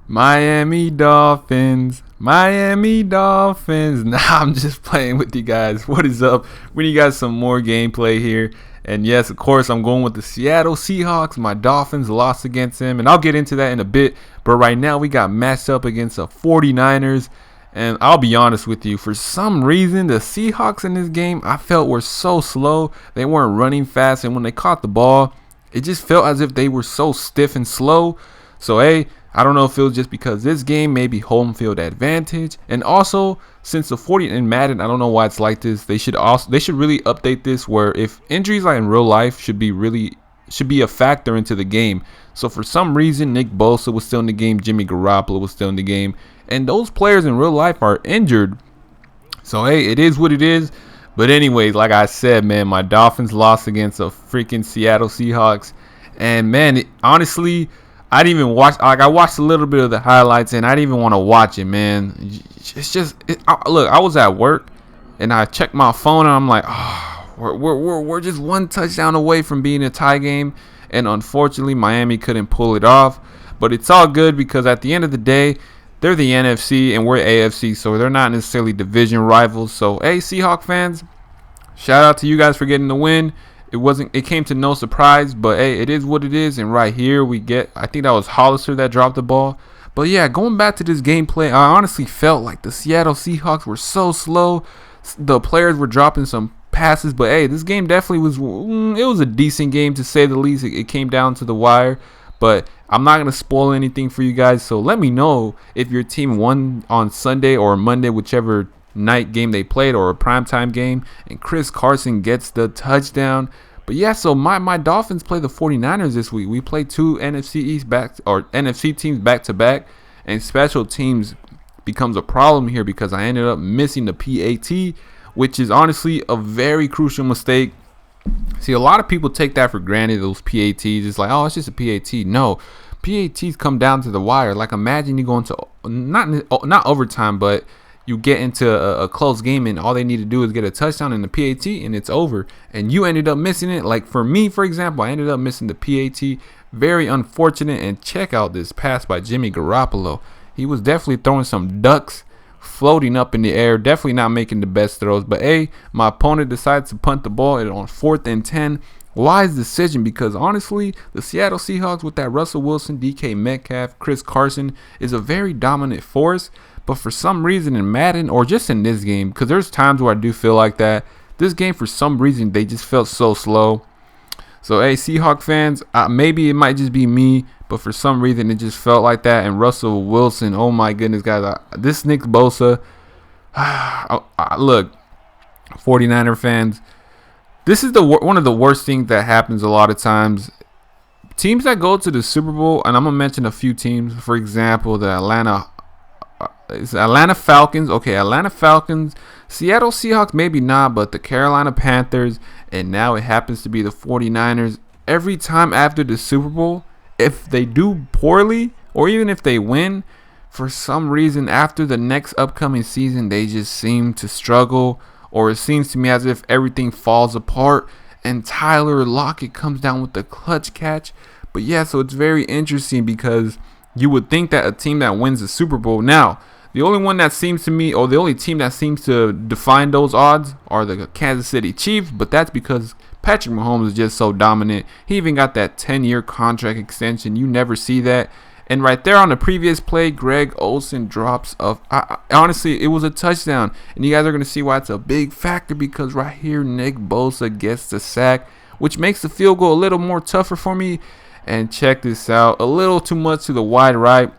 Miami Dolphins. Miami Dolphins. Nah, I'm just playing with you guys. What is up? We need you guys some more gameplay here. And yes, of course, I'm going with the Seattle Seahawks. My Dolphins lost against them, and I'll get into that in a bit. But right now, we got matched up against the 49ers. And I'll be honest with you, for some reason, the Seahawks in this game, I felt were so slow. They weren't running fast, and when they caught the ball, it just felt as if they were so stiff and slow. So, hey, I don't know if it was just because this game may be home field advantage, and also since the 40 in Madden, I don't know why it's like this. They should really update this where if injuries like in real life should be a factor into the game. So for some reason, Nick Bosa was still in the game, Jimmy Garoppolo was still in the game, and those players in real life are injured. So hey, it is what it is. But anyways, like I said, man, my Dolphins lost against a freaking Seattle Seahawks, and man, honestly, I didn't even watch. Like, I watched a little bit of the highlights, and I didn't even want to watch it, man. It's just look. I was at work, and I checked my phone, and I'm like, oh, we're just one touchdown away from being a tie game, and unfortunately, Miami couldn't pull it off. But it's all good because at the end of the day, they're the NFC and we're AFC, so they're not necessarily division rivals. So, hey, Seahawk fans, shout out to you guys for getting the win. It came to no surprise, but hey, it is what it is. And right here we get, I think that was Hollister that dropped the ball. But yeah, going back to this gameplay, I honestly felt like the Seattle Seahawks were so slow. The players were dropping some passes, but hey, this game definitely was a decent game to say the least. It came down to the wire, but I'm not going to spoil anything for you guys. So let me know if your team won on Sunday or Monday, whichever night game they played, or a primetime game, and Chris Carson gets the touchdown. But yeah, so my Dolphins play the 49ers this week. We play two NFC teams back to back, and special teams becomes a problem here because I ended up missing the PAT, which is honestly a very crucial mistake. See, a lot of people take that for granted, those PATs. It's like, oh, it's just a PAT. No, PATs come down to the wire. Like, imagine you go into not overtime, but you get into a close game and all they need to do is get a touchdown in the PAT and it's over. And you ended up missing it. Like for me, for example, I ended up missing the PAT. Very unfortunate. And check out this pass by Jimmy Garoppolo. He was definitely throwing some ducks, floating up in the air. Definitely not making the best throws. But hey, my opponent decides to punt the ball on 4th and 10. Wise decision because honestly, the Seattle Seahawks with that Russel Wilson, DK Metcalf, Chris Carson is a very dominant force. But for some reason in Madden, or just in this game, because there's times where I do feel like that, this game for some reason they just felt so slow. So hey, Seahawk fans, maybe it might just be me, but for some reason it just felt like that. And Russell Wilson, oh my goodness, guys, this Nick Bosa, look, 49er fans, this is one of the worst things that happens a lot of times. Teams that go to the Super Bowl, and I'm gonna mention a few teams. For example, the Atlanta Falcons. Okay, Atlanta Falcons. Seattle Seahawks, maybe not, but the Carolina Panthers, and now it happens to be the 49ers. Every time after the Super Bowl, if they do poorly, or even if they win, for some reason after the next upcoming season, they just seem to struggle, or it seems to me as if everything falls apart, and Tyler Lockett comes down with the clutch catch. But yeah, so it's very interesting because you would think that a team that wins the Super Bowl now, the only one that seems to me, or the only team that seems to define those odds are the Kansas City Chiefs, but that's because Patrick Mahomes is just so dominant. He even got that 10-year contract extension. You never see that. And right there on the previous play, Greg Olsen drops off. Honestly, it was a touchdown. And you guys are going to see why it's a big factor because right here, Nick Bosa gets the sack, which makes the field goal a little more tougher for me. And check this out. A little too much to the wide right.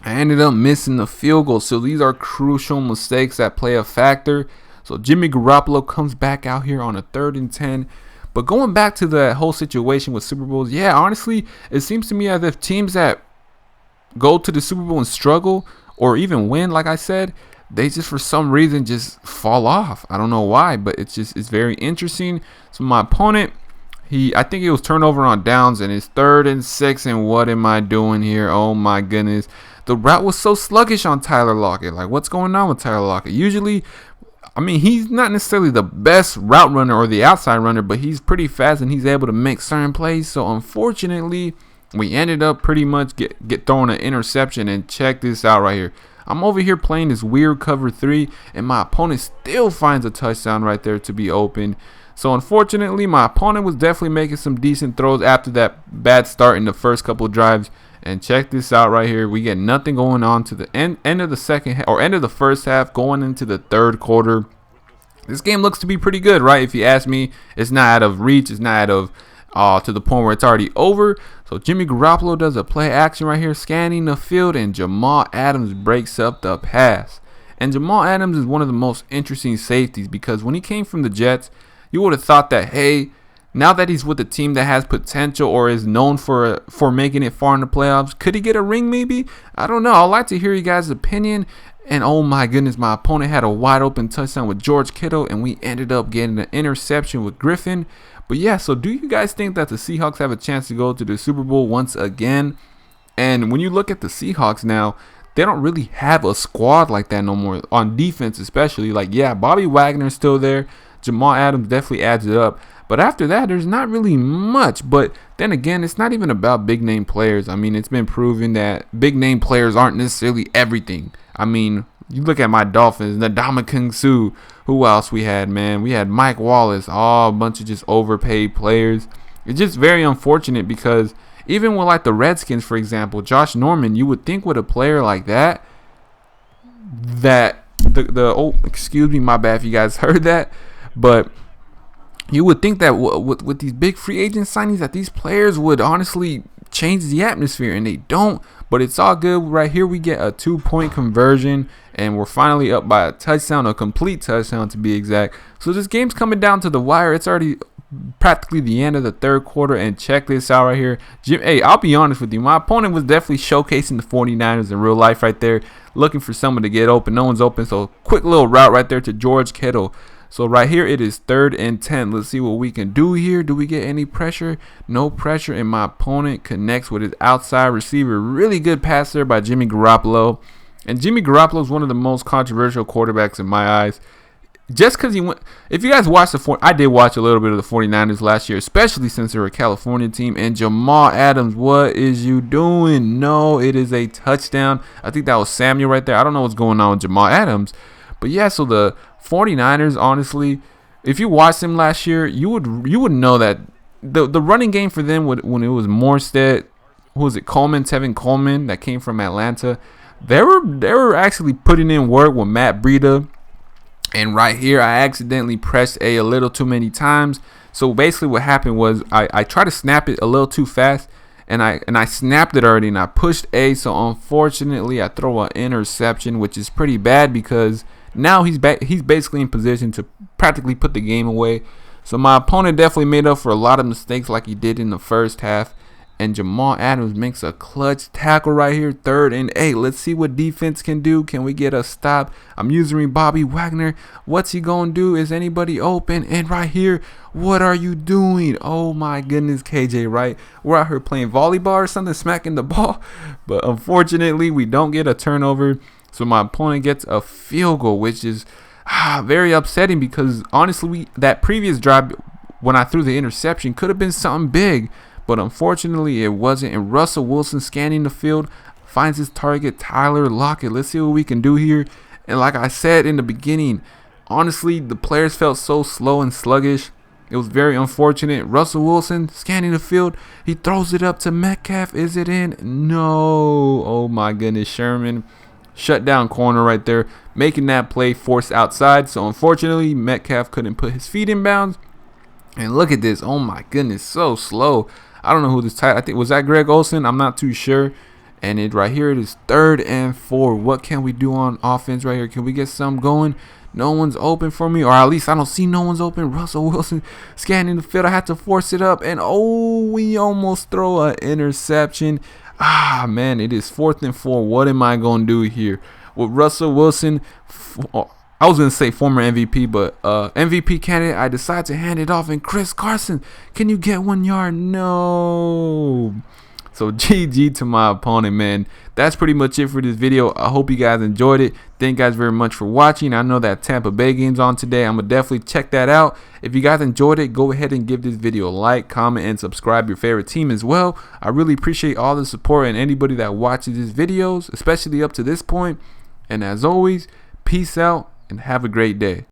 I ended up missing the field goal. So these are crucial mistakes that play a factor. So Jimmy Garoppolo comes back out here on a 3rd and 10. But going back to the whole situation with Super Bowls, yeah, honestly, it seems to me as if teams that go to the Super Bowl and struggle or even win, like I said, they just for some reason just fall off. I don't know why, but it's very interesting. So my opponent, I think it was turnover on downs and it's 3rd and 6. And what am I doing here? Oh my goodness. The route was so sluggish on Tyler Lockett. Like, what's going on with Tyler Lockett? Usually, I mean, he's not necessarily the best route runner or the outside runner, but he's pretty fast and he's able to make certain plays. So unfortunately, We ended up pretty much get throwing an interception, and check this out right here. I'm over here playing this weird cover 3, and my opponent still finds a touchdown right there to be open. So unfortunately, my opponent was definitely making some decent throws after that bad start in the first couple drives. And check this out right here. We get nothing going on to the end of the second or end of the first half, going into the third quarter. This game looks to be pretty good, right? If you ask me, it's not out of reach. It's not out of to the point where it's already over. So Jimmy Garoppolo does a play action right here, scanning the field, and Jamal Adams breaks up the pass. And Jamal Adams is one of the most interesting safeties, because when he came from the Jets, you would have thought that, hey, now that he's with a team that has potential or is known for making it far in the playoffs, could he get a ring maybe? I don't know. I'd like to hear you guys' opinion. And oh my goodness, my opponent had a wide open touchdown with George Kittle, and we ended up getting an interception with Griffin. But yeah, so do you guys think that the Seahawks have a chance to go to the Super Bowl once again? And when you look at the Seahawks now, they don't really have a squad like that no more, on defense especially. Like, yeah, Bobby Wagner's still there. Jamal Adams definitely adds it up. But after that, there's not really much. But then again, it's not even about big name players. I mean, it's been proven that big name players aren't necessarily everything. I mean, you look at my Dolphins, Ndamukong Suh. Who else we had, man? We had Mike Wallace. Oh, a bunch of just overpaid players. It's just very unfortunate, because even with like the Redskins, for example, Josh Norman, you would think with a player like that, oh, excuse me, my bad if you guys heard that, but you would think that with these big free agent signings, that these players would honestly change the atmosphere, and they don't. But it's all good. Right here we get a 2-point conversion, and we're finally up by a touchdown, a complete touchdown to be exact. So this game's coming down to the wire. It's already practically the end of the third quarter, and check this out right here. Hey, I'll be honest with you, my opponent was definitely showcasing the 49ers in real life right there, looking for someone to get open. No one's open, so quick little route right there to George Kittle. So right here it is 3rd and 10. Let's see what we can do here. Do we get any pressure? No pressure, and my opponent connects with his outside receiver. Really good pass there by Jimmy Garoppolo. And Jimmy Garoppolo is one of the most controversial quarterbacks in my eyes. Just because he went, if you guys watched I did watch a little bit of the 49ers last year, especially since they're a California team. And Jamal Adams, what is you doing? No, it is a touchdown. I think that was Samuel right there. I don't know what's going on with Jamal Adams. But yeah, so the 49ers, honestly, if you watched them last year, you would know that the running game for them, when it was Morstead, who was it, Tevin Coleman, that came from Atlanta, they were actually putting in work with Matt Breida. And right here, I accidentally pressed A little too many times. So basically what happened was I tried to snap it a little too fast, and I snapped it already, and I pushed A. So unfortunately, I throw an interception, which is pretty bad, because now he's basically in position to practically put the game away. So my opponent definitely made up for a lot of mistakes like he did in the first half. And Jamal Adams makes a clutch tackle right here, 3rd and 8. Let's see what defense can do. Can we get a stop? I'm using Bobby Wagner. What's he going to do? Is anybody open? And right here, what are you doing? Oh my goodness, KJ, right? We're out here playing volleyball or something, smacking the ball. But unfortunately, we don't get a turnover. So my opponent gets a field goal, which is very upsetting, because honestly, that previous drive when I threw the interception could have been something big. But unfortunately, it wasn't. And Russel Wilson, scanning the field, finds his target, Tyler Lockett. Let's see what we can do here. And like I said in the beginning, honestly, the players felt so slow and sluggish. It was very unfortunate. Russell Wilson, scanning the field. He throws it up to Metcalf. Is it in? No. Oh, my goodness. Sherman, shut down corner right there, making that play forced outside. So unfortunately, Metcalf couldn't put his feet in bounds. And look at this. Oh, my goodness. So slow. I don't know who this tight. I think, was that Greg Olsen? I'm not too sure. And it right here, it is 3rd and 4. What can we do on offense right here? Can we get something going? No one's open for me, or at least I don't see no one's open. Russell Wilson scanning the field. I had to force it up, and oh, we almost throw an interception. Man, it is 4th and 4. What am I going to do here? With Russell Wilson, I was going to say former MVP, but MVP candidate, I decide to hand it off. And Chris Carson, can you get 1 yard? No. So GG to my opponent, man. That's pretty much it for this video. I hope you guys enjoyed it. Thank you guys very much for watching. I know that Tampa Bay game's on today. I'm going to definitely check that out. If you guys enjoyed it, go ahead and give this video a like, comment, and subscribe your favorite team as well. I really appreciate all the support and anybody that watches these videos, especially up to this point. And as always, peace out and have a great day.